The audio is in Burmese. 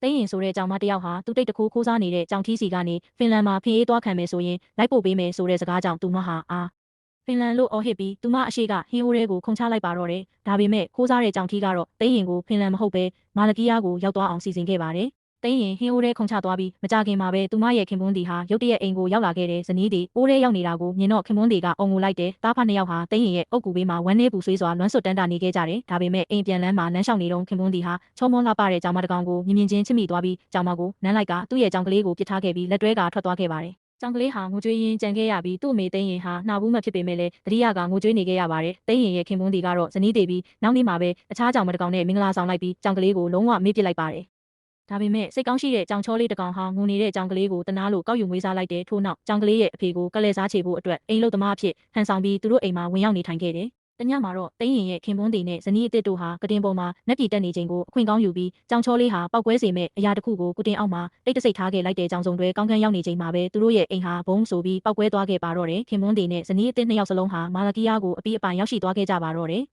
သိရင်ဆိုတဲ့ကြောင်မတယောက်ဟာသူတိတ်တခိုးခိုးစားနေတဲ့ကြောင်ထီးစီကနေဖင်လန်မှာဖင်အေးသွားခံမယ်ဆိုရင်လိုက်ပို့ပေးမယ်ဆိုတဲ့စကားကြောင့်သူမဟာဖင်လန်လို့အော်ဟစ်ပြီးသူမအရှိကဟင်းအိုးရဲကိုခုန်ချလိုက်ပါတော့တယ်။ဒါပေမဲ့ခိုးစားတဲ့ကြောင်ထီးကတော့သိရင်ကိုဖင်လန်မဟုတ်ပဲမာလကီယာကိုရောက်သွားအောင်စီစဉ်ခဲ့ပါတယ်။သိရင်ဟင်းအိုးရဲခုန်ချသွားပြီးမကြခင်မှာပဲသူမရဲ့ခင်ပွန်းဒီဟာရုတ်တရက်အိမ်ကိုရောက်လာခဲ့တဲ့ဇနီးဒီအိုးရဲရောက်နေတာကိုမြင်တော့ခင်ပွန်းဒီကအော်ငိုလိုက်တယ်။တားဖနှစ်ယောက်ဟာသိရင်ရဲ့အုတ်ကူဘေးမှာဝမ်းနေပူဆွေးစွာလွမ်းဆွတ်တန်းတာနေခဲ့ကြတယ်။ဒါပေမဲ့အိမ်ပြန်လမ်းမှာလမ်းလျှောက်နေတော့ခင်ပွန်းဒီဟာချောမောလှပတဲ့ကြောင်မတကောင်ကိုမြင်မြင်ချင်းချစ်မိသွားပြီးကြောင်မကိုနမ်းလိုက်ကသူ့ရဲ့ကြောင်ကလေးကိုပစ်ထားခဲ့ပြီးလက်တွဲကထွက်သွားခဲ့ပါတယ်။ကြောင်ကလေးဟာငိုကြွေးရင်းကြံခဲ့ရပြီးသူ့အမေသိရင်ဟာနှာဘူးမဖြစ်ပေမဲ့လည်းတတိယကငိုကြွေးနေခဲ့ရပါတယ်။သိရင်ရဲ့ခင်ပွန်းဒီကတော့ဇနီးတေပြီးနောက်နေ့မှာပဲအခြားကြောင်မတကောင်နဲ့မင်္ဂလာဆောင်လိုက်ပြီးကြောင်ကလေးကိုလုံးဝမေ့ပစ်လိုက်ပါတယ်။ဒါပေမဲ့စိတ်ကောင်းရှိတဲ့ကြောင်ချောလေးတကောင်ဟာငိုနေတဲ့ကြောင်ကလေးကိုတနာလို့ကောက်ယူမွေးစားလိုက်တဲ့ထို့နောက်ကြောင်ကလေးရဲ့အဖေကိုကလဲစားချေဖို့အတွက်အိမ်လုသမားအဖြစ်ဟန်ဆောင်ပြီးသူတို့အိမ်မှာဝင်ရောက်နေထိုင်ခဲ့တယ်။တညမှာတော့သိရင်ရဲ့ခင်ပွန်းဒီနဲ့ဇနီးအစ်စ်တို့ဟာကတင်ပေါ်မှာနက်ပြည်တက်နေချိန်ကိုအခွင့်ကောင်းယူပြီးကြောင်ချောလေးဟာပောက်ကွဲစေမဲ့အရာတစ်ခုကိုကုတင်အောက်မှာတိတ်တဆိတ်ထားခဲ့လိုက်တဲ့ကြောင်စုံတွေကောင်းကန်းရောက်နေချိန်မှာပဲသူတို့ရဲ့အိမ်ဟာဘုံဆိုပြီးပောက်ကွဲသွားခဲ့ပါတော့တယ်။ခင်ပွန်းဒီနဲ့ဇနီးအစ်စ်နှစ်ယောက်စလုံးဟာမာလကီယာကိုအပြီးအပိုင်ရောက်ရှိသွားခဲ့ကြပါတော့တယ်။